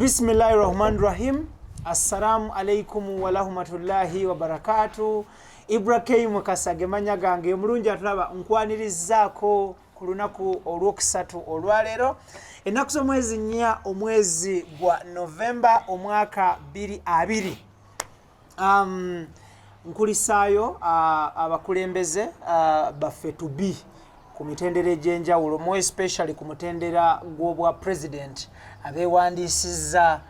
Bismillahirrahmanirrahim. Assalamu alaikum wa rahmatullahi wa barakatuh. IBRAH mukasage manya gange mulungi atulaba nkwanirizaako ku lunaku olwokusatu olwaleero ennaku z'omwezi nnya omwezi gwa Novemba omwaka 2020. Nkulisaayo abakulembeze baffe tubi ku mitendera egy'enjawulo more especially ku mutendera gw'obwa president abeewandisizza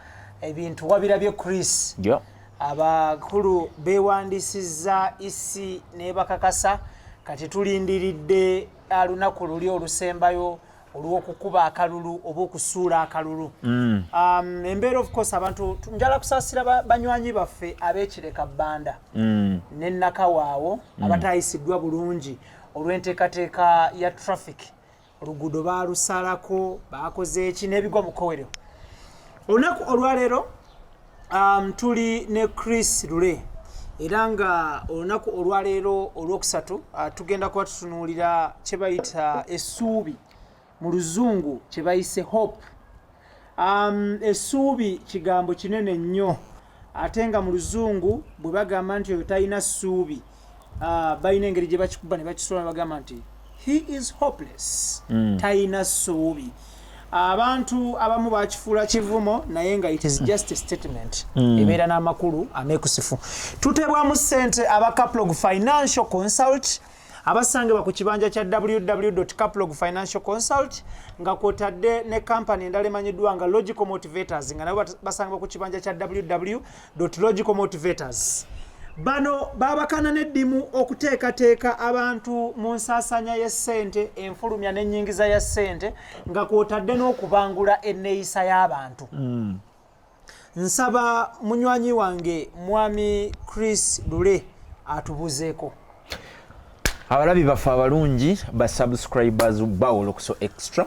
ebintu wabirabye Chris. Yeah. Abakulu beewandisizza isi ne bakakasa kati tulindiridde lunaku luli olusembayo olw'okukuba akalulu oba okusuula akalulu. Embeera of course abantu njala kusaasira banywanyi baffe ab'ekireka bbanda ne Nakawaawo abatayisiddwa bulungi olw'enteekateeka ya traffic. Oluguudo baalusalako bakoze eki n'ebigwa mu kkowerero. Olunaku olwaleero tuli ne chrislule era nga olunaku olwaleero olwokusatu tugenda kuba tutunuulira kye bayita essuubi mu luzungu kye bayise hope. Essuubi kigambo kinene nnyo ate nga mu luzungu bwe bagamba nti oyo talina ssuubi balina engeri gye bakikuba ne bakisoma ne bagamba nti he is hopeless. Talina ssuubi. Abantu abamu bakifuula kivumo naye nga it is just a statement. Ebeera n'amakulu ameekusifu. Tutebwamu ssente aba Caplog Financial Consult abasangibwa ku kibanja kya www.caplogfinancialconsult nga kwotadde ne kampani endala emanyiddwa nga Logical Motivators nga nabo basangibwa ku kibanja kya www.logicalmotivators. Bano babakana n'eddimu okuteekateeka abantu mu nsaasanya y'essente enfulumya n'ennyingiza ya ssente nga kwotadde n'okubangula enneeyisa y'abantu. Nsaba munywanyi wange mwami chrislule atubuzeeko. Abalabi baffe abalungi ba subscribers ba WOLOKOSO extra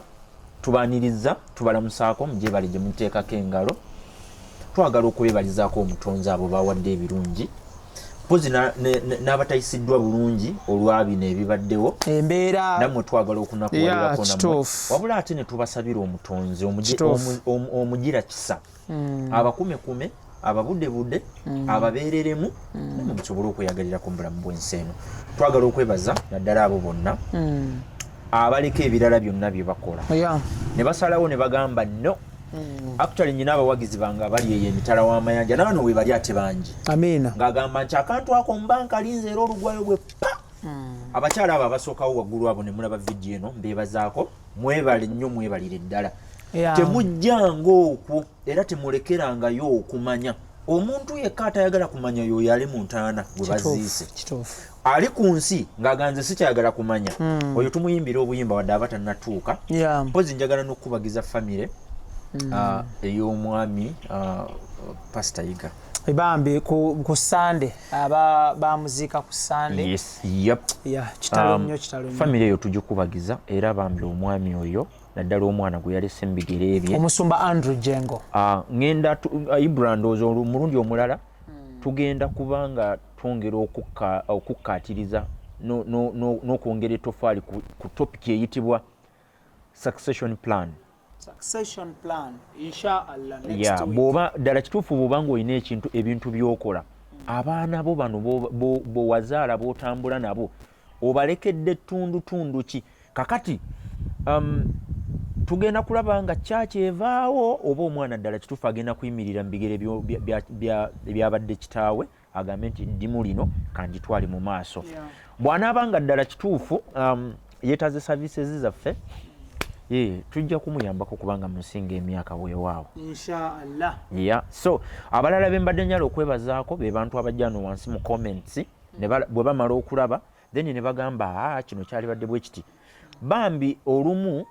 tubaaniriza tubalamusaako mugyebali gye muteekako engalo twagala okubebalizaako omutonzi abo bawadde ebirungi pozi n'abatayisiddwa bulungi olwabino ebibaddewo embeera nammwe twagala okunakuwalirako nammwe wabula ate ne tubasabira omutonzi omugira kisa abakumekume ababudde ababeereremu nammwe musobole okweyagalirako mu bulamu bw'ensi eno. Twagala okwebaza naddala abo bonna abaleka ebirala byonna bye bakola ne basalawo ne bagamba no. Actually nyina abawagizi bange bali eyo emitala w'amayanja n'abano we bali ate bangi. Amiina. Ng'agamba nti akantu ako mbanka linze era olugwayo bwe pa. Abakyala abo abasookawo waggulu abo ne mulaba vidiyo eno mbeebazaako mwebale nnyo mwebalire ddala. Temujjanga okwo era temulekerangayo okumanya. Omuntu yekka atayagala kumanya y'oyo ali mu ntaana gwe baziise. Ali ku nsi ng'aganze sikyayagala kumanya. Oyo tumuyimbira obuyimba wadde aba tannatuuka. Mpozi njagala n'okukubagiza famire ey'omwami Pastor Yiga. Ebambi ku Sunday aba bamuziika ku Sunday. Yes, yep. Kitalo nnyo kitalo nnyo. Famire eyo tugikubagiza era bambi omwami oyo naddala omwana gwe yalese mu bigere ebye. Omusumba Andrew Jengo. Ngenda IBRAH ndowooza omulundi omulala tugenda kubanga twongera okukkaatiriza n'okwongera ettofaali ku topic eyitibwa succession plan. Succession plan inshallah next week. Bwoba ddala kituufu bwoba ng'olina ebintu by'okola abaana bo bano bowazaala b'otambula nabo obalekedde tundu ki kakati tugenda kulaba nga kyaki evaawo oba omwana ddala kituufu agenda kuyimirira mu bigere byabadde kitaawe agambe nti ddimu lino kanditwale mu maaso. Bw'anaaba nga ddala kituufu yeetaze services zaffe tujja kumuyambako kubanga musinga emyaka weewaawo inshallah. So abalala be mbadde njala okwebazaako be bantu abajja no wansi mu comments bwe bamala okulaba then ne bagamba kino kyali badde bwe kiti bambi olumu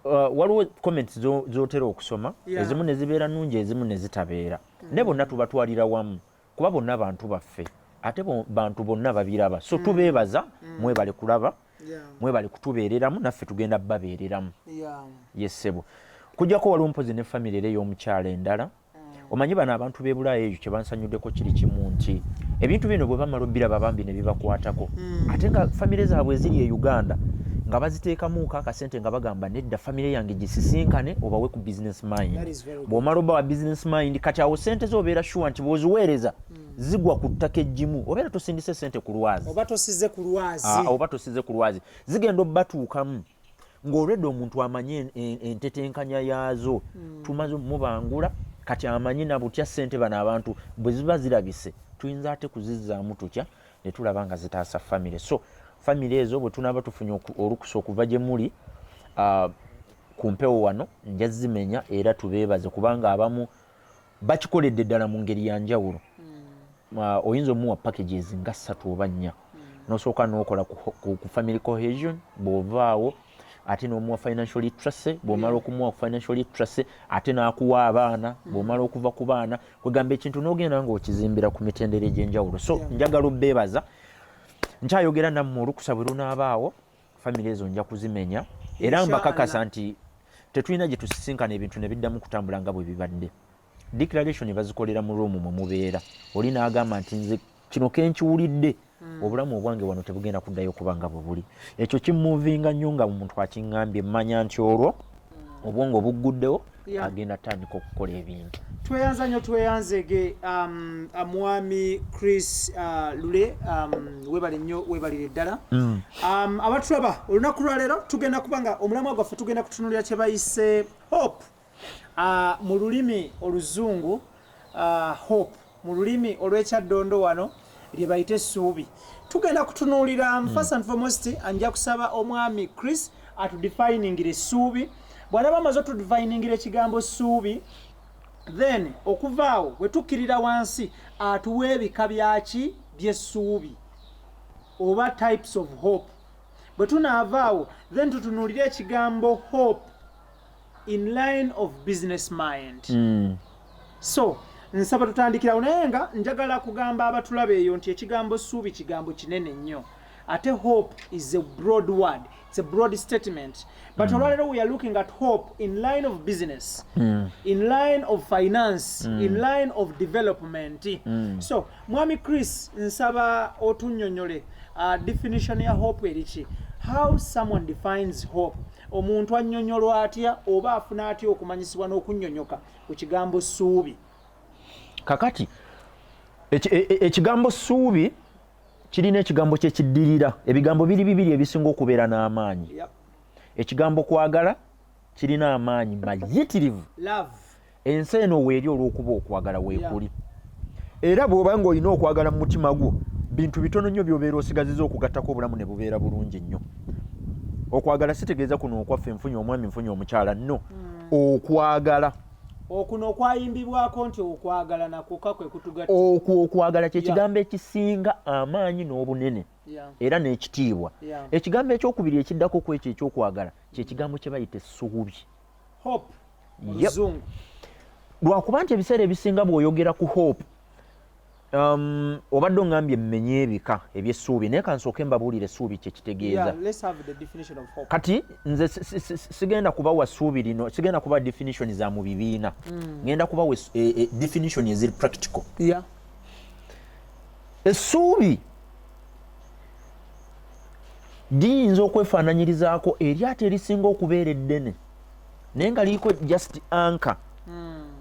waliwo comments z'otera okusoma ezimu ne zibeera nnungi ezimu ne zitabeera ne bonna tubatwalira wamu kuba bonna bantu baffe ate bantu bonna babiraba so tubeebaza mwebale kulaba mwebale kutubeereramu naffe tugenda babeereramu. Yesebo kujjako waliwo mpozi ne famire ey'omukyala endala omanyi bano abantu b'e Bulaaya ekyo kye bansanyuddeko kiri kimu nti ebintu bino bwe bamala obbiraba bambi ne bibakwatako ate nga famire zaabwe eziri e Uganda nga baziteekamu akasente nga bagamba nedda famire yange gisisinkane obawe ku business mind. Bw'omala oba wa business mind kati awo sente zo obeera sure nti bw'oziweereza zigwa ku ttaka eggimu obeera tosindise sente ku lwazi oba tosize ku lwazi zigenda obbatuukamu ng'olwedde omuntu amanye entetenkanya yaazo tumaze mubangula kati amanye na butya sente bano abantu bwe ziba zirabise tuyinza ate kuzizzaamu tutya ne tulaba nga zitaasa famire. So famire ezo bwe tunaaba tufunye olukusa okuva gye muli ku mpewo wano nja zimenya era tubeebaze kubanga abamu bakikoledde ddala mu ngeri ya njawulo. Oyinza omuwa packages nga 3 oba 4 n'osooka n'okola ku family cohesion bw'ovaawo ate n'omuwa financial literacy bw'omala okumuwa financial literacy ate n'akuwa abaana bw'omala okuva ku baana kwegamba ekintu n'ogenda ng'okizimbira ku mitendera egy'enjawulo. So njagala obbeebaza nkyayogera nammwe olukusa bwe lunaabaawo famire ezo nja kuzimenya era mbakakasa nti tetulina gye tusisinkana ebintu ne biddamu kutambula nga bwe bibadde. Declaration bazikolera mu room mwe mubeera oli n'agamba nti nze kino kenkiwulidde obulamu obwange wano tebugenda kuddayo kubanga bwe buli. Ekyo kimuvinga nnyo nga omuntu akiŋŋambye mmanya nti olwo obwongo bugguddewo agenda tandika okukola ebintu. Tweyanza nnyo tweyanzege mwami chrislule webale nnyo webalire ddala. Abatulaba olunaku lwaleero tugenda kubanga omulamwa gwaffe tugenda kutunulira kye bayise hope mu lulimi oluzungu hope mu lulimi olw'ekyaddondo wano lye bayite essuubi. Tugenda kutunuulira first and foremost anja kusaba omwami Chris atudefiningira essuubi. Bw'alaba amaze otudefiningira ekigambo ssuubi then okuvaawo bwe tukkirira wansi atuwa ebika byaki by'essuubi oba types of hope. Bwe tunaavaawo then tutunuulire ekigambo hope in line of business mind. So nsaba tutandikirawo naye nga njagala kugamba abatulaba eyo nti ekigambo ssuubi kigambo kinene nnyo ate hope is a broad word, it's a broad statement, but olwaleero we are looking at hope in line of business, in line of finance, in line of development. So mwami Chris nsaba otunnyonnyole definition ya hope eriki, how someone defines hope, omuntu annyonnyolwa atya oba afuna atya okumanyisibwa n'okunnyonnyoka ku kigambo ssuubi. Kakati ekigambo ssuubi kirina ekigambo kyekiddirira. Ebigambo biri bibiri ebisinga okubeera n'amaanyi. Ekigambo kwagala kirina amaanyi mayitirivu. Ensi eno weeri olw'okuba okwagala weekuli. Era bw'oba ng'olina okwagala mu mutima gwo bintu bitono nnyo by'obeera osigaziza okugattako obulamu ne bubeera bulungi nnyo. Okwagala sitegeeza kuno okwaffe nfunye omwami nfunye omukyala nno. Okwagala okuno okwayimbibwako nti okwagala nakwoka kwe kutugatta. Okwagala kye kigambo ekisinga amaanyi n'obunene era n'ekitiibwa. Ekigambo ekyokubiri ekiddako ku ekyo ekyokwagala kye kigambo kye bayita essuubi. Hope mu Luzungu. Lwakuba nti ebiseera ebisinga bw'oyogera ku hope obadde ongambye mmenye ebika eby'essuubi naye kansooke mbabuulire essuubi kye kitegeeza. Kati nze sigenda kubawa ssuubi lino, sigenda kuba definition za mu bibiina, ngenda kubawa definition eziri practical. Essuubi liyinza okwefaananyirizaako eryato erisinga okubeera eddene naye nga liiko just anchor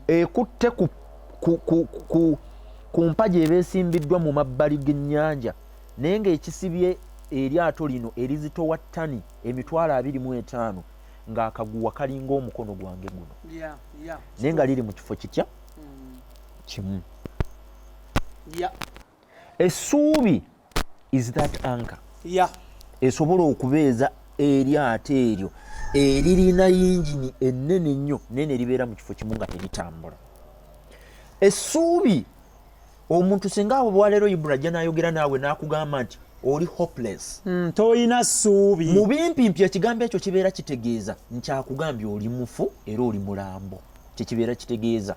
ekutte ku mpagi ebeesimbiddwa mu mabbali g'ennyanja naye ng'ekisibye eryato lino erizitowa ttani 25,000 ng'akaguwa kalinga omukono gwange guno naye nga liri mu kifo kitya kimu. Essuubi is that anchor esobola okubeeza eryato eryo eririna yingini ennene ennyo naye ne libeera mu kifo kimu nga teritambula. Essuubi omuntu singa abo bwaleero IBRAH ajja n'ayogera naawe n'akugamba nti oli hopeless, toyina ssuubi, mu bimpimpi ekigambo ekyo kibeera kitegeeza nkyakugambye oli mufu era oli mulambo. Kyekibeera kitegeeza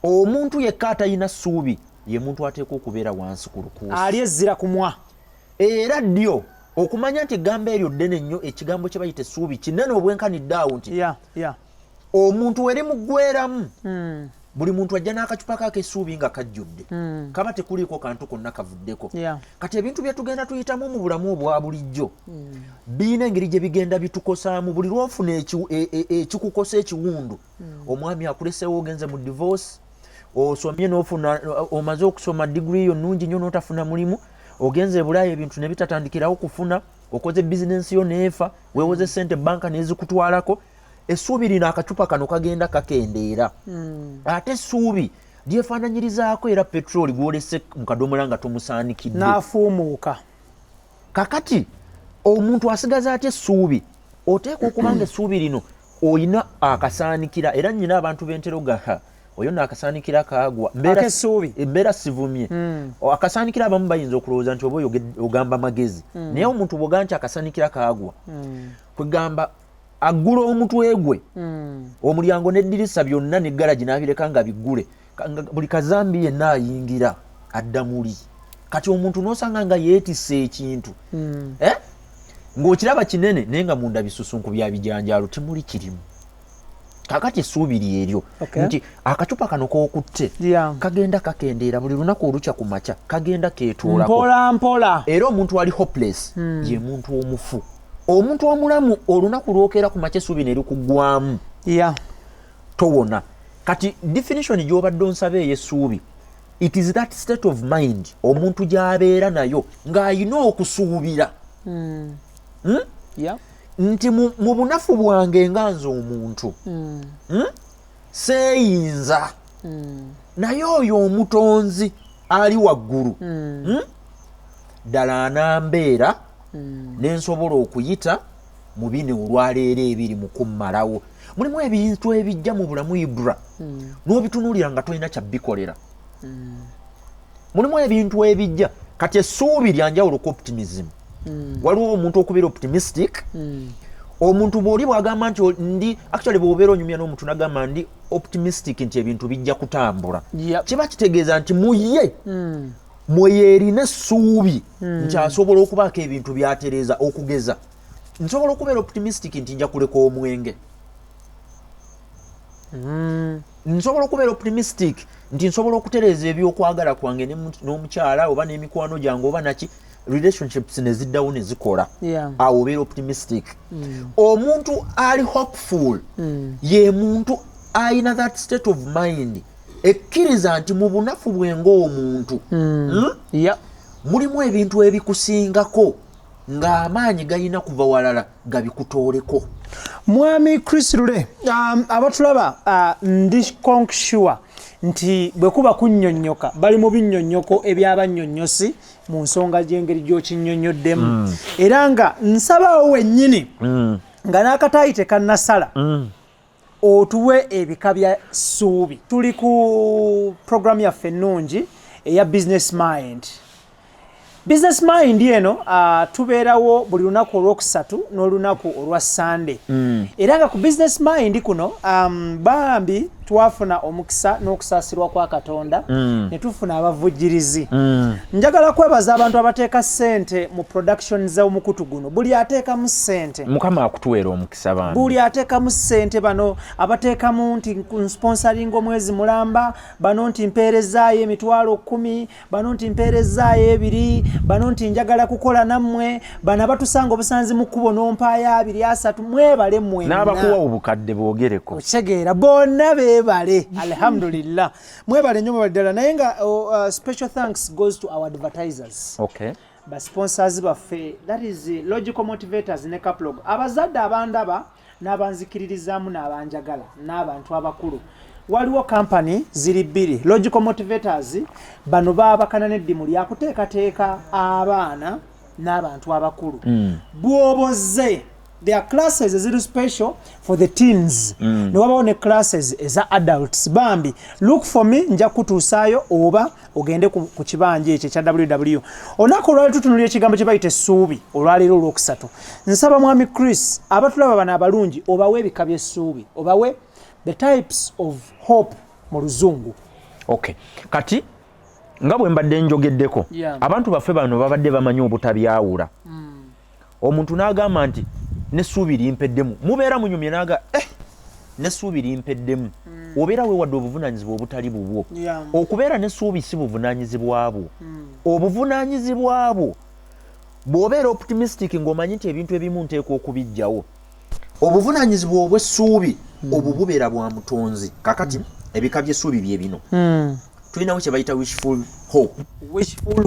omuntu yekka atalina ssuubi ye muntu ateekwa okubeera wansi ku lukuusi, ali ezzira kumwa. Era ddyo okumanya nti eggamba eryo ddene nnyo, ekigambo kye bayita essuubi kinene obwenkanidde awo nti omuntu eri muggweramu buli muntu ajja n'akacupa kake essuubi nga kajjudde kaba tekuliiko kantu konna kavuddeko kati ebintu bye tugenda tuyitamu mu bulamu obwa bulijjo biina engeri gye bigenda bitukosaamu buli lwofuna ekikukosa ekiwundu omwami akulesewo ogenze mu divorce osomye n'ofuna omaze okusoma digiri yo nnungi nnyo n'otafuna mulimu ogenze ebulaaya ebintu ne bitatandikirawo kufuna okoze bizinensi yo neefa weewoze sente banka n'ezikutwalako essuubi lino akacupa kano kagenda kakendeera ate essuubi lyefaananyirizaako era petroli gwolese mu kadomola nga tomusaanikidde n'afuumuuka kakati omuntu asigaza atya essuubi oteeka okubanga essuubi lino oyina akasaanikira era nnyina abantu b'enterogaha oyo n'akasaanikira kaagwa mbeera sivumye akasaanikira abamu bayinza okulowooza nti oba ogamba magezi naye omuntu bw'ogaa nti akasaanikira kaagwa kwegamba aggula omutwe gwe omulyango n'eddirisa byonna n'eggalagi n'abireka nga biggule buli kazambi yenna ayingira adda muli kati omuntu n'osanga nga yeetisse ekintu ng'okiraba kinene naye nga munda bisusunku bya bijanjaalo temuli kirimu kakati essuubiri eryo nti akacupa kano k'okutte kagenda kakendeera buli lunaku olukya ku makya kagenda keetoolako mpola era omuntu ali hopeless ye muntu omufu omuntu omulamu olunaku lwokeera ku makya essuubi ne likuggwamu towona kati definition gy'obadde onsaba ey'essuubi it is that state of mind omuntu gy'abeera nayo ng'ayina okusuubira nti mu bunafu bwange nga nze omuntu seeyinza naye oyo omutonzi ali waggulu ddala anambeera nensobola okuyita mu bino olwaleero ebiri mu kummalawo mulimu ebintu ebijja mu bulamu IBRAH n'obitunuulira nga tolina kyabikolera mulimu ebintu ebijja kati essuubi lyanjawulo ku optimism waliwo omuntu okubeera optimistic omuntu bw'oli bw'agamba nti ndi actually bw'obeera onyumya n'omuntu n'agamba ndi optimistic nti ebintu bijja kutambula kiba kitegeeza nti muye mwe erina essuubi nti asobola okubaako ebintu byatereeza okugeza nsobola okubeera optimistic nti nja kuleka omwenge nsobola okubeera optimistic nti nsobola okutereeza ebyokwagala kwange n'omukyala oba n'emikwano gyange oba naki relationships neziddawo nezikola awo obeera optimistic omuntu ali hopeful ye muntu ayina that state of mind ekkiriza nti mu bunafu bwe ng'omuntu mulimu ebintu ebikusingako ng'amaanyi gayina kuva walala gabikutooleko mwami chrislule abatulaba ndi sure nti bwe kuba kunnyonnyoka bali mu binnyonnyoko ebyabannyonnyosi mu nsonga gy'engeri gy'okinnyonnyoddemu era nga nsabawo wennyini nga n'akataayi tekannasala otuwe ebika bya ssuubi tuli ku programu yaffe ennungi eya Businessmind eno tubeerawo buli lunaku olwokusatu n'olunaku olwa Sunday era nga ku Businessmind kuno bambi twafuna omukisa n'okusaasirwa kwa Katonda ne tufuna abavujjirizi njagala kwebaza abantu abateeka ssente mu production z'omukutu guno buli ateekamu ssente mukama akutuweera omukisa bantu buli ateekamu ssente bano abateekamu nti sponsoring omwezi mulamba bano nti mpeerezaayo emitwalo 10 bano nti mpeerezaayo 2 bano nti njagala kukola nammwe bano abatusanga obusanzi mu kkubo n'ompaaya 2 mwebale mwenna n'abakuwa obukadde boogereko okitegera bonna beebale alhamdulillah mwebale nnyo mwebale ddala naye nga special thanks goes to our advertisers ba sponsors baffe that is logical motivators ne caplog abazadde abandaba n'abanzikiririzaamu n'abanjagala n'abantu abakulu waliwo company ziri bbiri logical motivators bano baabakana n'eddimu lyakuteekateeka abaana n'abantu abakulu bw'oboze there are classes ziri special for the teens ne wabawo ne classes eza adults bambi look for me nja kutuusaayo oba ogende ku kibanja ekyo ekya www onako olwali tutunulira ekigambo kye bayita essuubi olwaleero olwokusatu nsaba mwami Chris abatulaba bano abalungi obawe ebika by'essuubi obawe the types of hope mu luzungu kati nga bwe mbadde njogeddeko abantu baffe bano babadde bamanyi obutabyawula omuntu n'agamba nti n'essuubi limpeddemu mubeera munyumye n'essuubi limpeddemu obeera weewadde obuvunaanyizibwa obutali bubwo okubeera n'essuubi si buvunaanyizibwa bwo obuvunaanyizibwa bwo bw'obeera optimistic ng'omanyi nti ebintu ebimu nteekwa okubijjawo obuvunaanyizibwa obw'essuubi obwo bubeera bwa mutonzi kakati ebika by'essuubi bye bino tulinawo kye bayita wishful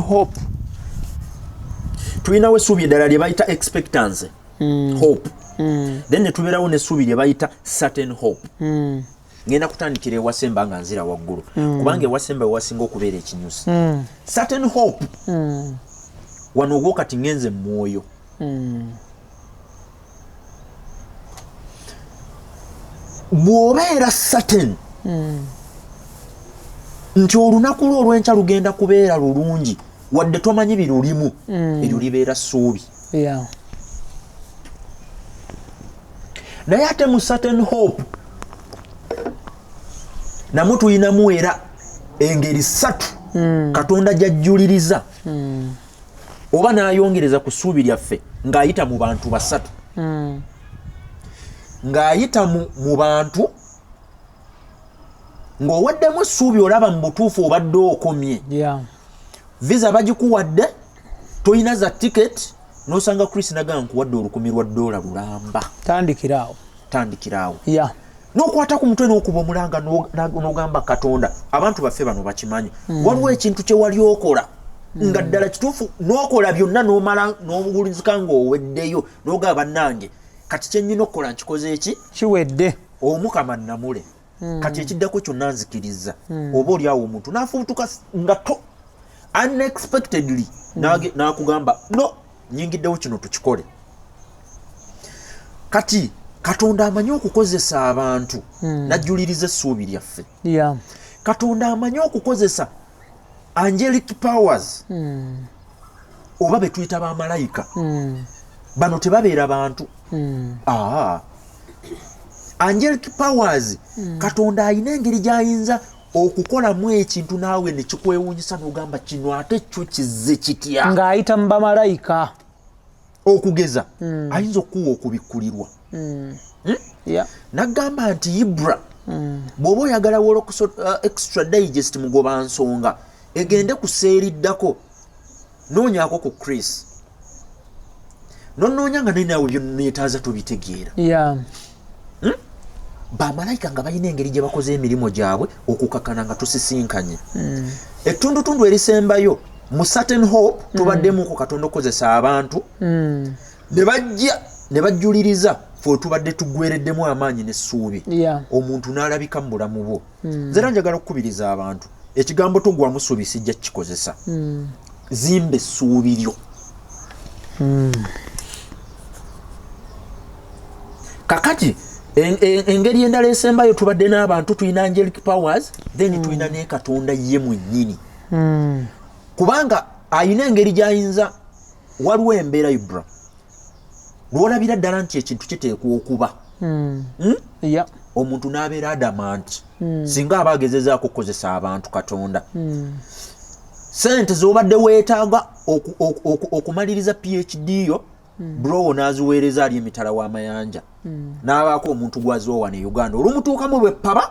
hope tulinawo essuubi eddala lye bayita expectancy hope then ne tubeerawo n'essuubi lye bayita certain hope ngenda kutandikira ewasemba nga nzira waggulu kubanga ewasemba wewasinga okubeera ekinyusi certain hope wano ogwokati ngenze mu mwoyo bw'obeera certain nti olunaku lwo olw'enkya lugenda kubeera lulungi wadde tomanyi birulimu eryo libeera ssuubi naye ate mu certain hope namwe tulinamu era engeri ssatu katonda gy'ajjuliriza oba n'ayongereza ku ssuubi lyaffe ng'ayita mu bantu basatu ng'ayita mu bantu ng'owaddemu essuubi olaba mu butuufu obadde okomye visa bagikuwadde tolina za tiketi n'osanga Chris nagamba nkuwadde $10,000 lulamba tandikiraawo n'okwata ku mutwe n'okuba omulanga n'ogamba katonda abantu baffe bano bakimanyi waliwo ekintu kye wali okola nga ddala kituufu n'okola byonna n'omala n'obugulizika ng'oweddeyo n'ogaba bannange kati kyennyina okukola nkikoze eki kiwedde omukama namule kati ekiddako kyonna nzikiriza oba oli awo omuntu n'afubutuka nga unexpectedly n'akugamba no nyingiddewo kino tukikole kati katonda amanyi okukozesa abantu najjuliriza essuubi lyaffe katonda amanyi okukozesa angelic powers oba be tuyita bamalayika bano tebabeera bantu angelic powers katonda alina engeri gy'ayinza okukolamu ekintu naawe ne kikwewuunyisa n'ogamba kino ate kyo kizze kitya ng'ayita mu bamalayika okugeza ayinza okuwa okubikkulirwa nagamba nti IBRAH bw'oba oyagala WOLOKOSO extra digest mugoba nsonga egende kuseeriddako noonyaako ku Chris nonoonya nga nawe byonneetaaza tubitegeera bamalayika nga balina engeri gye bakoze emirimu gyabwe okukakana nga tusisinkanye ettundutundu erisembayo mu certain hope tubaddemuko katonda okozesa abantu ne bajja ne bajjuliriza fe tubadde tuggwereddemu amaanyi n'essuubi omuntu n'alabika mu bulamu bwo nze era njagala okukubiriza abantu ekigambo togwamu ssuubi sijja kikozesa zimba essuubi lyo kakati engeri endala esembayo tubadde n'abantu tulina angelic powers then tulina ne katonda ye mwennyini kubanga ayina engeri gy'ayinza waliwo embeera IBRAH lwolabira ddala nti ekintu kiteekwa okuba omuntu n'abeera adamant singa aba agezezaako okukozesa abantu katonda sente z'obadde weetaaga okumaliriza PhD yo browo n'aziweereza ali emitala w'amayanja n'abaako omuntu gwaziwa ne Uganda olumutuukamu bwe paba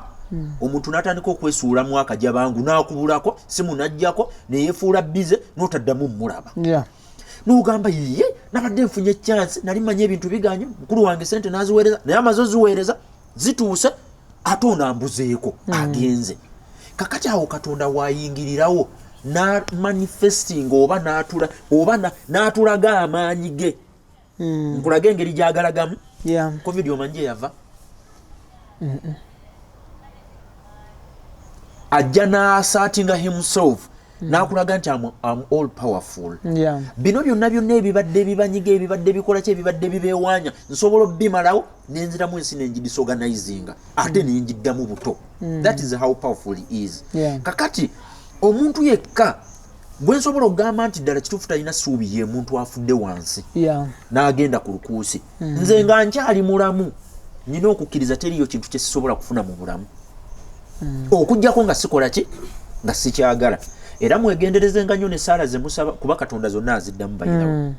omuntu n'atandika okwesuulamu akajabangu n'akubulako simu n'ajjako neyeefuula bize n'otaddamu mmulaba n'ogamba yiye nabadde nfunye chance nali manya ebintu biganye mukulu wange sente n'aziweereza naye amaze oziweereza zituuse ate onambuzeeko agenze kakati awo katonda waayingirirawo na manifesting oba n'atulaga amaanyi ge nkulaga engeri gyagalagamu covid omanyi eyava ajja n'asaatinga himself n'akulaga nti I'm all powerful bino byonna ebibadde ebibanyiga ebibadde bikola ki ebibadde bibeewaanya nsobola obimalawo nenziramu ensi nengidisorganizinga ate nenjiddamu buto that is how powerful he is kakati omuntu yekka gwe nsobola okugamba nti ddala kituufu talina ssuubi ye muntu afudde wansi n'agenda ku lukuusi nze nga nkyali mulamu nina okukkiriza teriyo kintu kye sisobola kufuna mu bulamu okuggyako nga sikola ki nga sikyagala era mwegenderezenga nnyo ne saala ze musaba kuba katonda zonna aziddamu bayinawo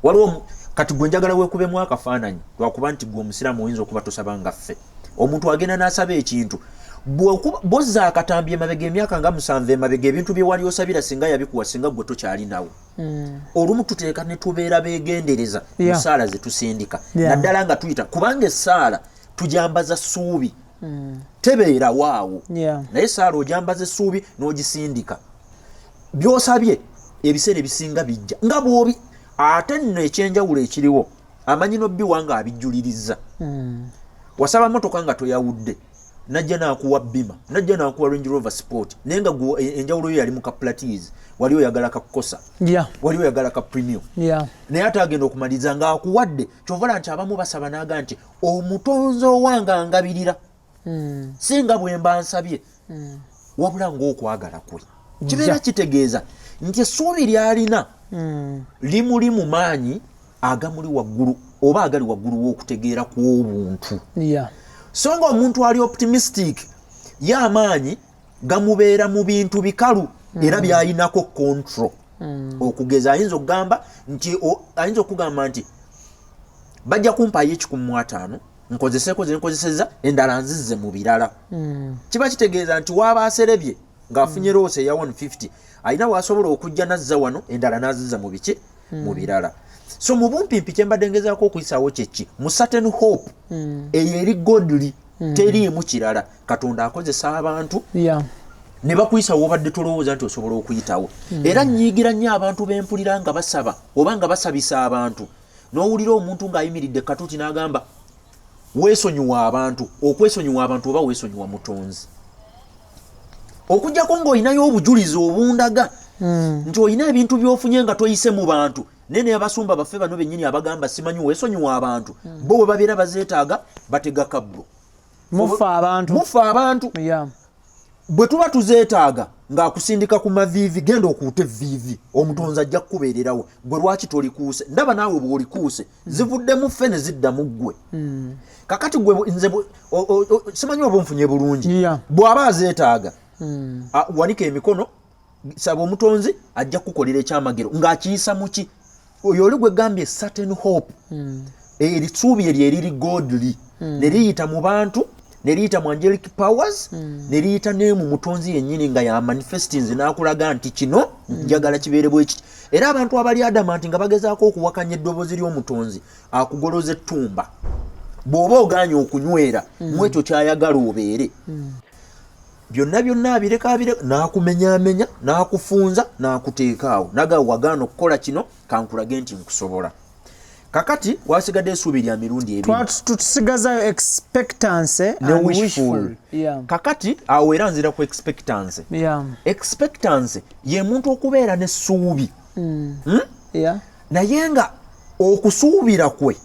waliwo kati gwe njagala weekubemu akafaananyi lwakuba nti gwe omusiraamu oyinza okuba tosaba nga ffe omuntu agenda n'asaba ekintu bozza akatambi emabega emyaka nga 7 emabega ebintu bye wali osabira singa yabikuwa singa gwe tokyalinawo olumu tuteeka ne tubeera beegendereza mu ssaala ze tusindika naddala nga tuyita kubanga essaala tujambaza ssuubi tebeera waawo naye essaala ojambaza essuubi n'ogisindika byosabye ebiseera ebisinga bijja nga bw'obi ate nno ekyenjawulo ekiriwo amanyi nobbiwa nga abijjuliriza wasaba motoka nga toyawudde najja nakuwa bima najja nakuwa Range Rover Sport naye nga enjawulo yo yali mu kaplatis wali oyagala kakosa wali oyagala ka premium naye ate agenda okumaliza nga akuwadde kyovala nti abamu basaba naga nti omutonzi owange angabirira singa bwe mba nsabye wabula ng'okwagala kwe kibeera kitegeeza nti essuubi lyalina limuli mu maanyi agamuli waggulu oba agali waggulu w'okutegeera kw'obuntu so nga omuntu ali optimistic y'amaanyi gamubeera mu bintu bikalu era byayinako control okugeza ayinza okugamba nti ayinza okugamba nti bajja kumpaayo 150 nkozeseza endala nzizze mu birala kiba kitegeeza nti waaba aserebye ng'afunye roose eya 150 alina bw'asobola okujja nazza wano endala n'azizza mu biki mu birala so mu bumpimpi kyembadde ngezaako okuyisaawo kyeki mu certain hope eyo eri godly teriimu kirala katonda akozesa abantu ne bakuyisa wobadde tolowooza nti osobola okuyitawo era nnyiigira nnyo abantu bempulira nga basaba oba nga basabisa abantu n'owulira omuntu ng'ayimiridde katuuti n'agamba weesonyiwa abantu okwesonyiwa abantu oba weesonyiwa mutonzi okujjako ng'olinayo obujulizi obundaga nti olina ebintu by'ofunye nga toyise mu bantu nene abasumba baffe bano bennyini abagamba simanyi weesonyiwa abantu bo bwe babeera bazeetaaga batega kabbo mufa abantu bwe tuba tuzeetaaga ng'akusindika ku maviivi genda okuuta evviivi omutonzi ajja kukubeererawo gwe lwaki tolikuuse ndaba naawe bw'olikuuse zivuddemu ffe ne ziddamu ggwe kakati gwe nze simanyi oba onfunye bulungi bw'aba azeetaaga wanika emikono saba omutonzi ajja kukukolera ekyamagero ng'akiyisa muki oyo oli gwe gambye certain hope eritsuubi eryo eriri godly ne liyita mu bantu ne liyita mu angelic powers ne liyita ne mu mutonzi yennyini nga ya manifestinze n'akulaga nti kino njagala kibeere bwe kiti era abantu abali adamanti nga bagezaako okuwakanya eddoboozi ly'omutonzi akugoloza ettumba bw'oba ogaanye okunywera mu ekyo kyayagala obeere byonna abireka n'akumenyaamenya n'akufunza n'akuteekaawo naga wagaana okukola kino kankulage nti nkusobola kakati wasigadde essuubi lya mirundi ebiri tusigazayo expectancy ne wishful kakati awo era nzira ku expectancy expectancy ye muntu okubeera n'essuubi naye nga okusuubira kwe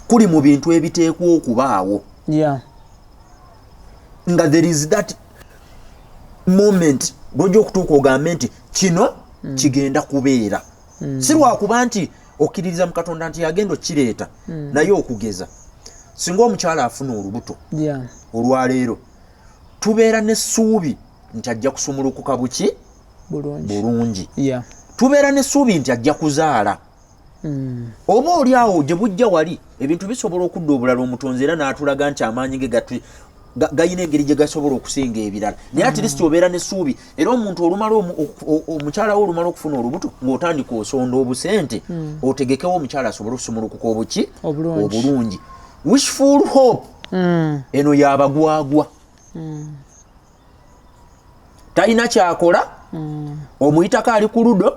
kuli mu bintu ebiteekwa okubaawo nga there is that moment lwojja okutuuka ogambe nti kino kigenda kubeera si lwakuba nti okkiririza mu katonda nti yagenda okkireeta naye okugeza singa omukyala afuna olubuto olwaleero tubeera n'essuubi nti ajja kusumulukuka buki bulungi tubeera n'essuubi nti ajja kuzaala oba oli awo gye bujja wali ebintu bisobola okudda obulala omutonzi era n'atulaga nti amaanyi ge gayina engeri gye gasobola okusinga ebirala naye ati lisiti obeera n'essuubi era omuntu omukyala we olumala okufuna olubuto ng'otandika osonda obusente otegekewo omukyala asobole okusumulukuka obuki obulungi wishful hope eno yabagwagwa talina kyakola omuyitako ali ku ludo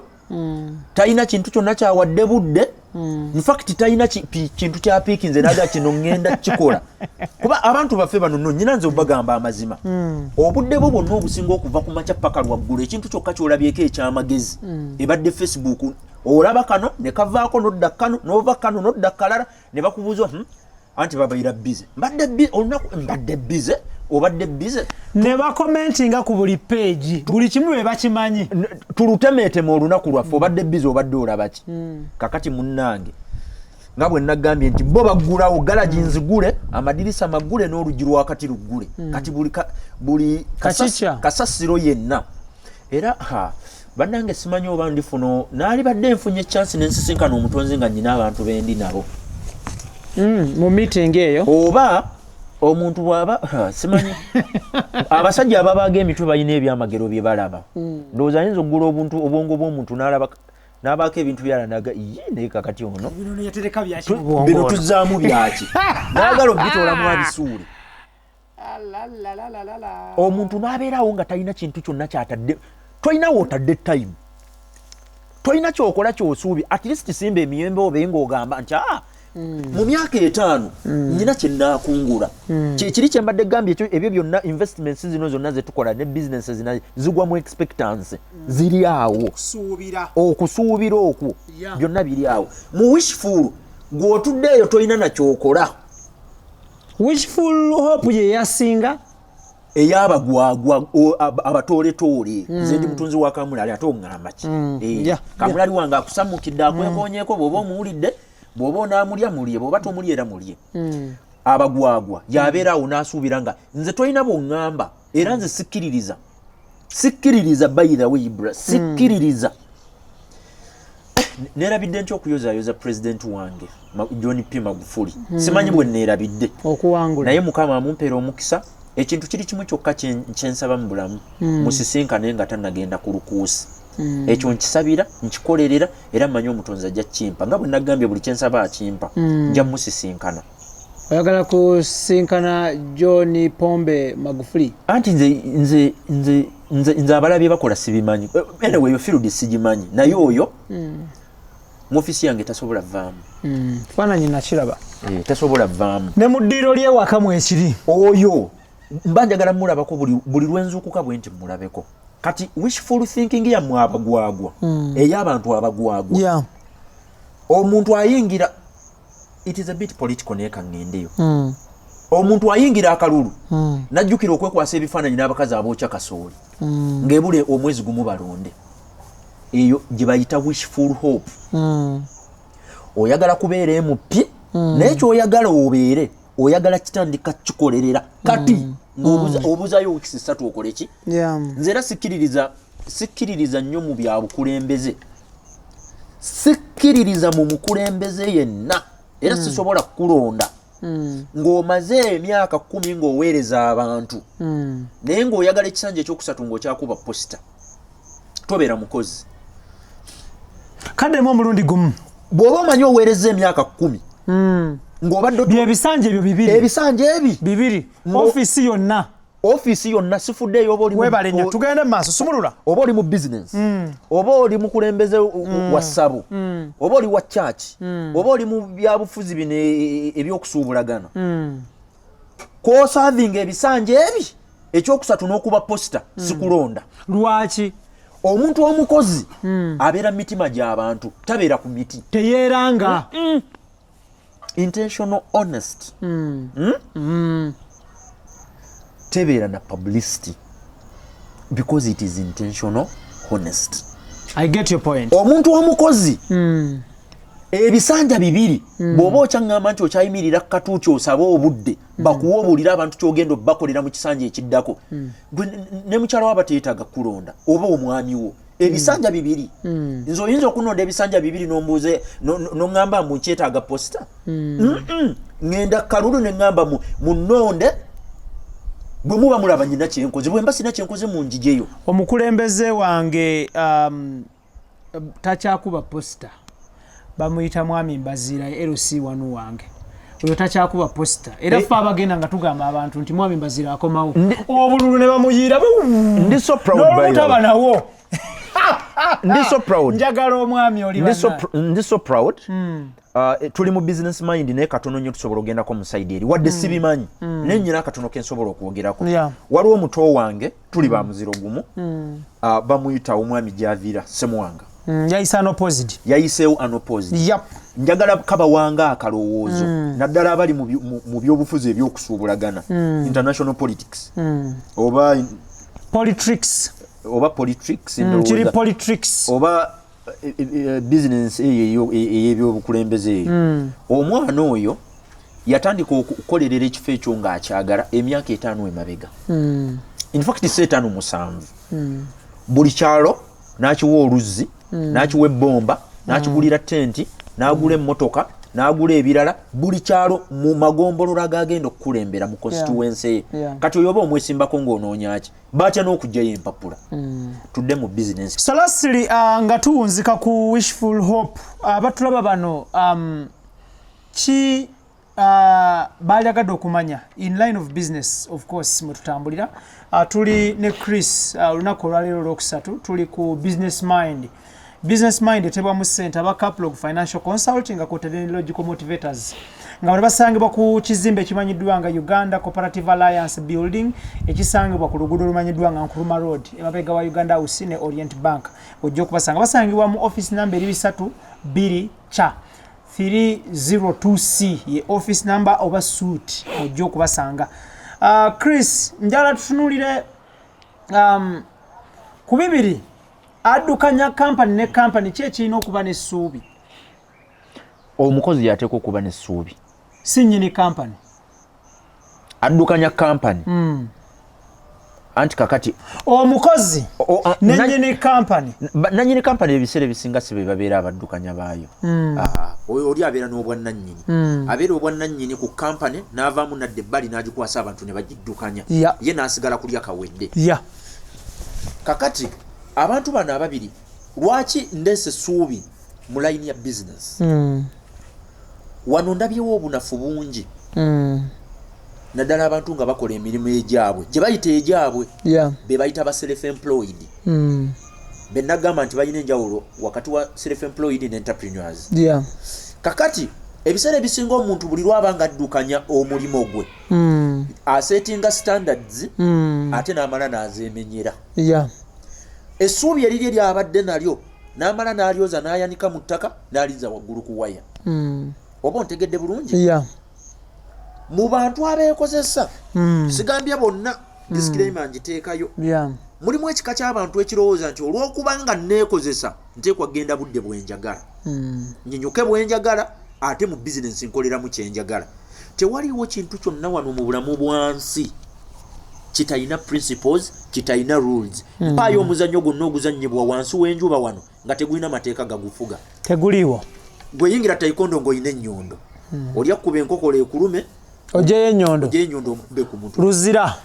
talina kintu kyonna kyawadde budde infact talina kintu kyapiikinze naga kino ŋŋenda kikola kuba abantu baffe bano nno nyina nze obagamba amazima obudde bwo bwonna obusinga okuva ku makya paka lwaggulu ekintu kyokka kyolabyeko ekyamagezi ebadde Facebook olaba kano ne kavaako nodda kano nova kano nodda kalala ne bakubuuza anti babaira bize mbadde bize obadde bize ne bakomentinga ku buli page buli kimu bwe bakimanyi tulutemeetema olunaku lwaffe obadde bize obadde olabaki kakati munnange nga bwe nagambye nti bo baggulawo galaji nzigule amadirisa magule n'oluggi lwakati luggule kati buli kasasiro yenna era bannange simanyi oba ndifuna naali badde nfunye chance n'ensisinkana omutonzi nga nnyina abantu bendi nabo mu meeting eyo oba omuntu bwaba simanyi abasajja ababaga emitwe balina ebyamagero bye balaba ndowooza ayinza okugula obwongo bw'omuntu n'abaako ebintu byalanaga naye kakati ono bino tuzzaamu byaki naagala obitolamu abisuule omuntu n'abeerawo nga talina kintu kyonna kyatadde tolina wootadde time tolina kyokola kyosuubi at least simba emiyembe obe ng'ogamba nti mu myaka 5 nina kyennaakungula kiri kyembadde gambye ebyo byonna investments zino zonna zetukola ne business zina zigwa mu expectancy ziri awo okusuubira okwo byonna biri awo mu wishful gw'otuddeeyo tolina nakyokola wishful hope ye yasinga eyabagwagwa abatooletoole nze ndi mutunzi wa kamulali ate oŋŋamba ki kamulali wange akusamukidde akwekoonyeeko bw'oba omuwulidde bw'oba onaamulya mulye bw'oba tomulya era mulye abagwagwa yabeera awo n'asuubira nga nze tolina bw'oŋŋamba era nze sikkiririza by the way IBRAH sikkiririza neerabidde nti okuyozaayoza pulezidenti wange John P. Magufuli simanyi bwe neerabidde okuwangula naye mukama amumpeera omukisa ekintu kiri kimu kyokka kyensaba mu bulamu musisinkane nga tannagenda ku lukuusi ekyo nkisabira nkikolerera era mmanyi omutonzi ajja kukimpa nga bwe nagambye buli kyensaba akimpa nja musisinkana oyagala kusinkana John Pombe Magufuli anti nze abalabye bakola sibimanyi anyway yo field sigimanyi naye oyo mu ofisi yange tasobola vaamu faananyi nakiraba tasobola vaamu ne mu ddiiro lyewakamu ekiri oyo mba njagala mulabako buli lwenzuukuka bwe nti mulabeko kati wishful thinking yammwe abagwagwa ey'abantu abagwagwa omuntu ayingira it is a bit political naye kaŋŋendeyo omuntu ayingira akalulu najjukira okwekwasa ebifaananyi n'abakazi abookya kasooli ng'ebule omwezi gumu balonde eyo gye bayita wishful hope oyagala kubeera emupi naye kyoyagala obeere oyagala kitandika kikolerera kati ng'obuzayo wiiki 3 okole ki nze era sikkiririza nnyo mu bya bukulembeze sikkiririza mu mukulembeze yenna era sisobola kukulonda ng'omaze emyaka 10 ng'oweereza abantu naye ng'oyagala ekisanja ekyokusatu ng'okyakuba posita tobeera mukozi kaddemu omulundi gumu bw'oba omanyi oweereza emyaka 10 ng'obadde byebisanja ebyo ebisanja bibiri ofiisi yonna sifuddeeyo webale nnyo tugende mu maaso sumulula oba oli mu business oba oli mukulembeze wa ssabo oba oli wa church oba oli mu byabufuzi bino ebyokusuubulagana k'osaavinga ebisanja ebi ekyokusatu n'okuba posita sikulonda lwaki omuntu omukozi abeera mu mitima gy'abantu tabeera ku miti teyeeranga intentional honest tebeera na publicity because it is intentional honest. I get your point. Omuntu omukozi ebisanja bibiri bw'oba okyaŋŋamba nti okyayimirira katuuki osaba obudde bakuwoobulira abantu kyogenda bakolera mu kisanja ekiddako ne mukyala waba teetaaga kulonda oba omwami wo ebisanja bibiri nze oyinza okunonda ebisanja bibiri n'ombuuze n'oŋŋamba mu kyetaaga posita ŋŋenda kalulu ne ŋŋamba mu nnonde bwe muba mulaba nyina kyenkoze bwe mba sina kyenkoze mu njijeyo. Omukulembeze wange takyakuba posita bamuyita mwami Mbazira LC wanu wange oyo takyakuba posita era ffe abagenda nga tugamba abantu nti mwami Mbazira akomawo obululu ne bamuyira ndi so proud by the nawo ndi so proud njagala omwami oli ndi so proud tuli mu business mind naye katono nnyo tusobola ogendako mu side eri wadde sibimanyi naye nnyina akatono ke nsobola okwogerako waliwo omuto wange tuli ba muziro gumu bamuyita omwami Javira Semwanga yayise unopposed yayiseewo unopposed njagala kaba wanga akalowoozo naddala abali mu byobufuzi ebyokusuubulagana international politics oba politics oba business ey'ebyobukulembeze eyo omwana oyo yatandika okukolerera ekifo ekyo ng'akyagala emyaka 5 emabega in fact 5 buli kyalo n'akiwa oluzzi n'akiwa ebbomba n'akigulira tenti n'agula emmotoka n'agula ebirala buli kyalo mu magombolola agagenda okukulembera mu constituency kati oyoba omwesimbako ng'onoonya ki batya n'okugyayo empapula tudde mu business. So lastly nga tuwunzika ku wishful hope abatulaba bano ki balyagadde okumanya in line of business of course mwe tutambulira tuli ne Chris olunaku olwaleero olwokusatu tuli ku Businessmind etebwa mu center aba Caplog Financial Consulting nga kwotadde ne Logical Motivators nga bano basangibwa ku kizimbe ekimanyiddwa nga Uganda Cooperative Alliance Building ekisangibwa ku luguudo olumanyiddwa nga Nkuruma Road emabega wa Uganda House ne Orient Bank ojja okubasanga basangibwa mu office number 332 cha 302C ye office number oba suite ojja okubasanga. Chris njala tutunulire ku bibiri addukanya company ne company ki ekirina okuba n'essuubi. Omukozi yateekwa okuba n'essuubi si nnyini company addukanya company anti kakati omukozi nannyini company nannyini company ebiseera ebisinga si be babeera abaddukanya baayo oli abeera n'obwannannyini abeera obwannannyini ku company n'avaamu nadde ebbali n'agikwasa abantu ne bagiddukanya ye n'asigala kulya kawedde kakati abantu bano ababiri lwaki ndeese essuubi mu layini ya business wano ndabyewo obunafu bungi naddala abantu nga bakola emirimu egyabwe gye bayita egyabwe be bayita ba self employed be nagamba nti balina enjawulo wakati wa self employed ne entrepreneurs kakati ebiseera ebisinga omuntu buli lwaba nga addukanya omulimu gwe asetinga standards ate n'amala n'azeemenyera essuubi eriri eryabadde nalyo n'amala n'alyoza n'ayanika mu ttaka n'aliza waggulu ku waya oba ontegedde bulungi mu bantu abeekozesa sigambye bonna disclaimer ngiteekayo mulimu ekika ky'abantu ekirowooza nti olw'okuba nga neekozesa nteekwa kgenda budde bwenjagala nyinyuke bwenjagala ate mu bizinensi nkoleramu kyenjagala. Tewaliwo kintu kyonna wano mu bulamu bwansi kitayina principles kitayina rules mpaayo omuzannyo gwonna oguzannyibwa wansi w'enjuba wano nga tegulina mateeka gagufuga teguliwo. gweyingira taikondo ng'olina ennyondo olya kuba enkokola ekulume ojeyo ennyondo omukube ku mutwe luzira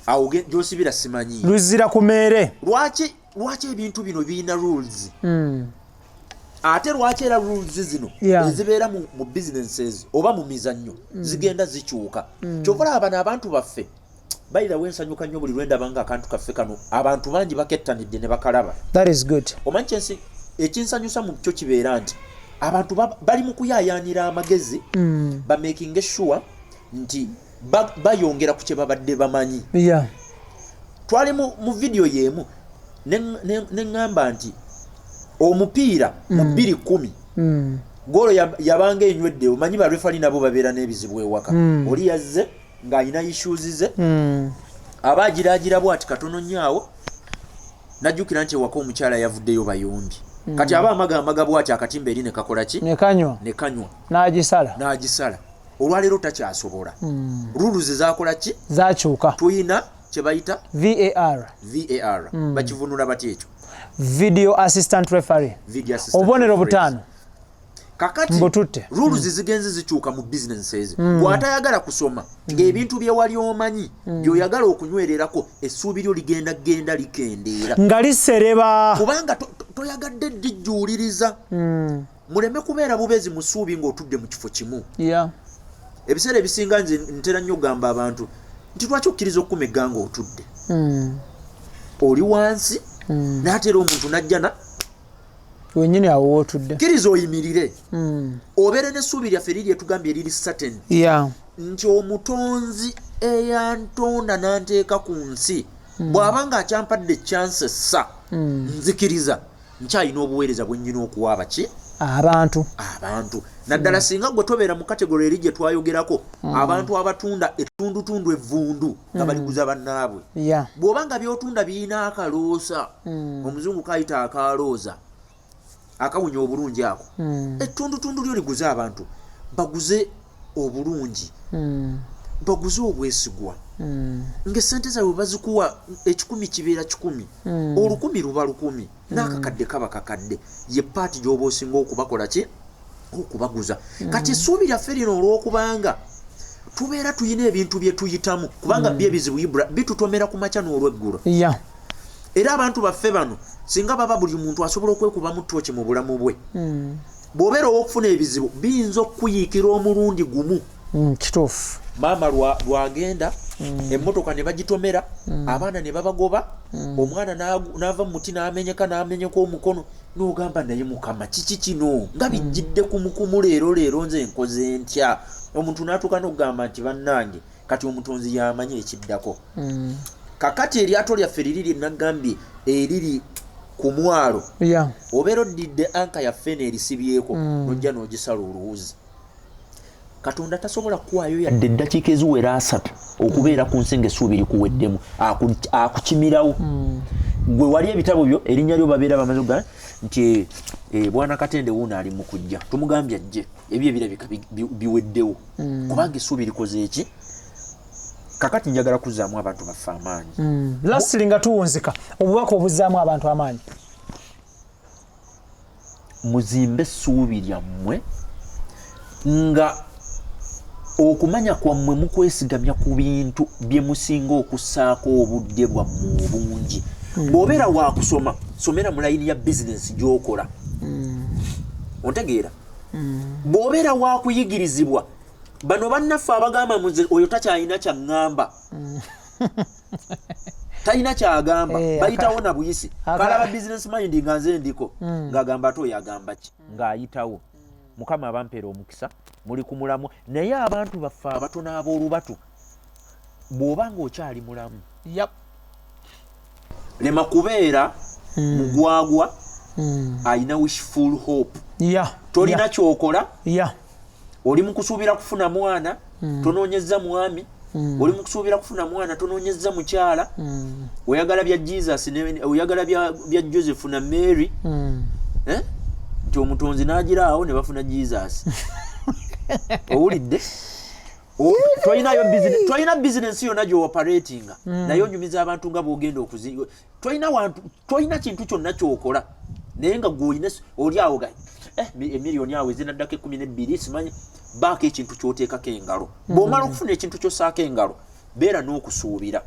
awo gy'osibira simanyi luzira ku meere. lwaki ebintu bino birina rules ate lwaki era rules zino ezibeera mu businesses oba mu mizannyo zigenda zikyuka kyova olaba abantu baffe bayira wensanyuka nnyo buli lwendaba nga akantu kaffe kano abantu bangi bakettanidde ne bakalaba. That is good. Omanyi kyensi ekinsanyusa mu kyo kibeera nti abantu bali mu kuyaayaanira amagezi ba making sure nti bayongera ku kye babadde bamanyi. Twali mu video y'emu ne ngamba nti omupiira mu 2010 golo yabanga enywedde omanyi ba referee nabo babeera n'ebizibu ewaka oli yazze ng'alina issues ze abaagiraagira bwati katono nnyo najjukira nti ewaka omukyala yavuddeyo bayombi kati aba amaga bwati akatimba eri ne kakola ki ne kanywa n'agisala olwaleero takyasobola rules zakola ki zakyuka tuyina kye bayita VAR bakivunula batya ekyo video assistant referee obubonero butaano kakati mbututte rules zigenze zikyuka mu businesses bw'atayagala kusoma ng'ebintu bye wali omanyi by'oyagala okunywererako essuubi lyo ligenda likendeera nga lisereba kubanga toyagadde dijjuuliriza muleme kubeera bubeezi mu ssuubi ng'otudde mu kifo kimu. Ebiseera ebisinga nze ntera nnyo gamba abantu nti lwaki okkiriza okukuma egganga otudde oli wansi n'atera omuntu najjana wenyini awo wotudde kkiriza oyimirire obeere n'essuubi lyaffe liri etugambye eriri certain nti omutonzi eyantonda n'anteeka ku nsi bw'aba nga akyampadde chances nzikiriza nkyalina obuweereza bwe nnyina okuwa abaki abantu naddala singa gwe tobeera mu kategori eri gye twayogerako abantu abatunda ettundutundu evvundu nga baliguza bannaabwe bw'oba nga by'otunda birina akaloosa omuzungu kayita akalooza akawunya obulungi ako ettundutundu lyo liguza abantu baguze obulungi baguze obwesigwa ng'essente zaabwe bazikuwa 10 kibeera 10 10 luba 10 n'akakadde kaba kakadde ye paati gy'oba osinga okubakola ki okubaguza kati essuubi lyaffe lino olw'okubanga tubeera tuyina ebintu bye tuyitamu kubanga byebizibu IBRAH bitutomera ku makya n'olweggulo era abantu baffe bano singa baba buli muntu asobola okwekubamu ttooki mu bulamu bwe bw'obeera ow'okufuna ebizibu biyinza okukuyiikira omulundi gumu kituufu maama lwagenda emmotoka ne bagitomera abaana ne babagoba omwana n'ava mu muti n'amenyeka omukono n'ogamba naye mukama kiki kino nga bijjidde kumukumu leero nze nkoze ntya omuntu n'atuuka n'okugamba nti bannange kati omutonzi yamanye ekiddako kakati eryato lyaffe liri lyennagambye eriri ku mwalo obeera oddidde anka yaffe n'erisibyeko nojja n'ogisala oluwuzi Katonda tasobola kuwaayo yadde eddakiika eziwera 3 okubeera ku nsi ng'essuubi likuweddemu akukimirawo gwe wali ebitabo byo erinnya lyo babeera bamaze okugaa nti bwana Katende wuuno ali mu kujja tumugambye ajje ebyo ebirabika biweddewo kubanga essuubi likoze eki kakati njagala kuzzaamu abantu baffe amaanyi lasiri nga tuwunzika obubaka obuzzaamu abantu amaanyi muzimbe essuubi lyammwe nga okumanya kwammwe mukwesigamya ku bintu bye musinga okussaako obudde bwammwe obungi bw'obeera waakusoma somera mu layini ya bizinensi gy'okola ontegeera bw'obeera waakuyigirizibwa bano bannaffe abagamba muze oyo takyalina kyaŋŋamba talina kyagamba bayitawo na buyisi kalaba Thebusinessmind nga nze ndiko ng'agamba ate oyo agamba ki ng'ayitawo Mukama abampeera omukisa muli ku mulamu naye abantu baffe abatono ab'olubatu bw'oba ng'okyali mulamu lema kubeera mugwagwa ayina wishful hope tolina kyokola oli mu kusuubira kufuna mwana tonoonyezza mwami oli mu kusuubira kufuna mwana tonoonyezza mukyala oyagala bya Jesus oyagala bya Joseph na Mary nti omutonzi n'agiraawo ne bafuna Jesus owulidde tolina bizinensi yonna gy'operatinga naye onyumiza abantu nga bw'ogenda okuzinga tolina kintu kyonna ky'okola naye nga gw'olina oli awo ga emiliyoni awo ezinaddako 12 simanyi baako ekintu ky'oteekako engalo bw'omala okufuna ekintu ky'ossaako engalo beera n'okusuubira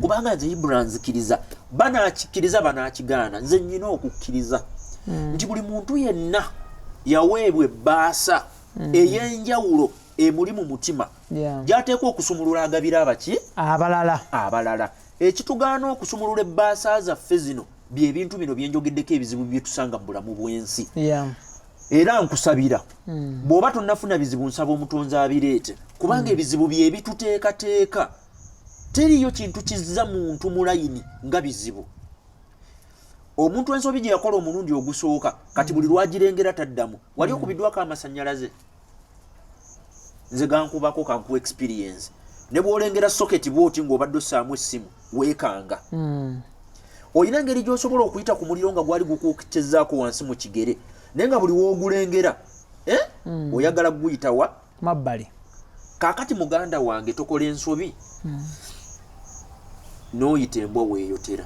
kubanga nze IBRAH nzikiriza banakikkiriza banaakigaana nze nnyina okukkiriza nti buli muntu yenna yaweebwa ebbaasa ey'enjawulo emuli mu mutima gy'ateekwa okusumulula agabira abaki abalala ekitugaana okusumulula ebbaasa zaffe zino by'ebintu bino byenjogeddeko ebizibu bye tusanga mu bulamu bw'ensi era nkusabira bw'oba tonnafuna bizibu nsaba omutonzi abireete kubanga ebizibu bye bituteekateeka teriyo kintu kizza muntu mu layini nga bizibu omuntu ensobi gye yakola omulundi ogusooka kati buli lwagirengera taddamu wali okubiddwako amasannyalaze nze gankubako kanku experience ne bw'olengera soketi bw'oti ng'obadde ossaamu essimu weekanga olina engeri gy'osobola okuyita ku muliro nga gwali gukuukitezzaako wansi mu kigere naye nga buli w'ogulengera oyagala guyitawa mabbali kaakati muganda wange tokola ensobi n'oyita embwa weeyotera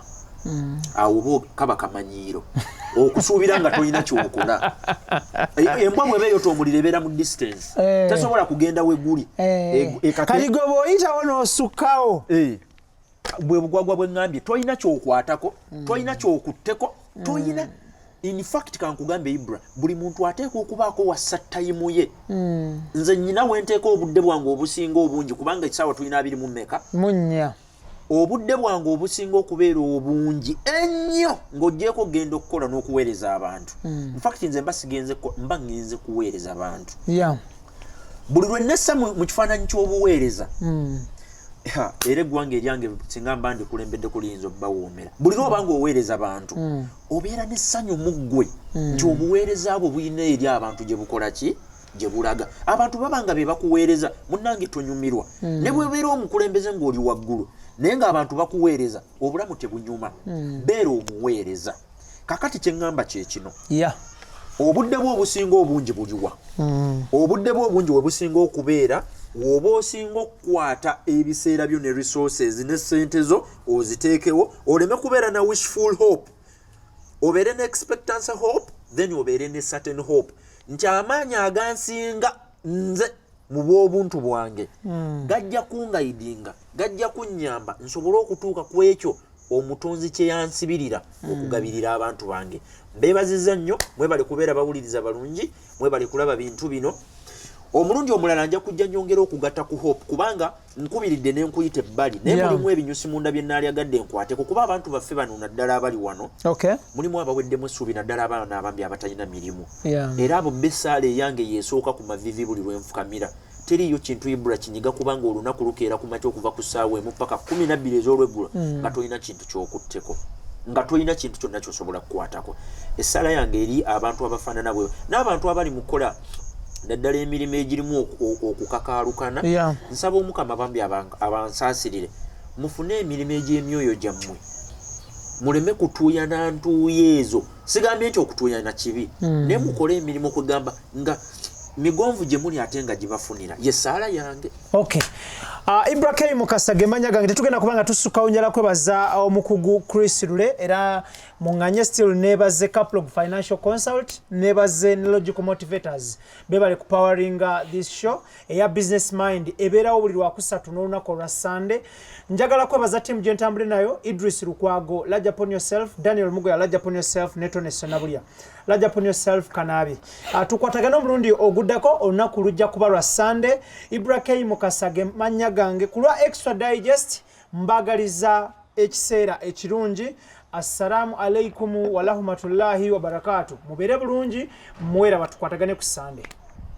awo bo kaba kamanyiiro okusuubira nga tolina kyokola embwa bwe beeyota omuliro ebeera mu distance tasobola kugenda weguli kati gwe bw'oyitawo n'osukkawo bwe bugwagwa bwe ŋŋambye tolina kyokwatako tolina kyokutteko tolina in fact kankugambe IBRAH buli muntu ateekwa okubaako wassa tayimu ye nze nnyina wenteeka obudde bwange obusinga obungi kubanga ekisaawa tulina 24 munya obudde bwange obusinga okubeera obungi ennyo ng'oggyeko genda okukola n'okuweereza abantu infact nze mba ngenze kuweereza abantu buli lwe nessa mu kifaananyi ky'obuweereza era eggwanga eryange singa mba ndikulembedde kuliyinza okubawoomera buli lwoba ng'oweereza abantu obeera n'essanyu mu ggwe nti obuweereza bwo buyina eri abantu gye bukola ki gye bulaga abantu baba nga be bakuweereza munnange tonyumirwa ne bwebeera omukulembeze ng'oli waggulu naye ng'abantu bakuweereza obulamu tebunyuma beera omuweereza kakati kye ŋŋamba kye kino obudde bwo obusinga obungi buliwa obudde bwo obungi we businga okubeera woba osinga okukwata ebiseera byo ne resources ne ssente zo oziteekewo oleme kubeera na wishful hope obeere ne expectancy hope then obeere ne certain hope nti amaanyi agansinga nze mu bw'obuntu bwange gajja kungaidinga gajja kunnyamba nsobole okutuuka ku ekyo omutonzi kye yansibirira okugabirira abantu bange. Mbeebazizza nnyo, mwebale kubeera bawuliriza balungi, mwebale kulaba bintu bino. Omulundi omulala nja kujja nyongera okugatta ku hope kubanga nkubiridde ne nkuyita ebbali naye mulimu ebinyusi munda bye naalyagadde nkwateko kuba abantu baffe bano naddala abali wano mulimu abaweddemu essuubi naddala abaana abambi abatalina mirimu era abo bessaala eyange yeesooka ku mavivi buli lwenfukamira. Teriyo kintu IBRAH kinyiga kubanga olunaku lukeera ku makya okuva ku ssaawa emu paka 12 ez'olweggulo nga tolina kintu kyokutteko nga tolina kintu kyonna kyosobola kukwatako. Essaala yange eri abantu abafaanana bwe n'abantu abali mu kukola naddala emirimu egirimu okukakaalukana. Nsaba Omukama bambi abansaasirire mufune emirimu egy'emyoyo gyammwe muleme kutuuyana ntuuyo ezo. Sigambye nti okutuuyana kibi naye mukole emirimu okugamba nga migonvu gye muli ate nga gibafunira yessaala yange. IBRAH Mukasa gemanya gange tetugenda kubanga tusukkawo njala kwebaza omukugu chrislule era muŋŋanye still nebaze couple financial consult nebaze logical motivators bebale kupoweringa this show eya business mind ebeerawo buli lwakusatu n'olunaku olwa Sunday. Njagala kwebaza team gye ntambule nayo Idris Lukwago, Large Upon Yourself, Daniel Mugoya, Large Upon Yourself, Netone Sonabulya, Large Upon Yourself Kanabi. Tukwatagana omulundi oguddako olunaku lujja kuba lwa Sunday. IBRAH Mukasa gemanya gange kulwa extra digest mbagaliza ekiseera ekirungi. Assalamu alaikum wa rahmatullahi wa barakatuh. Mubere bulungi mwera batukwatagane ku Sunday.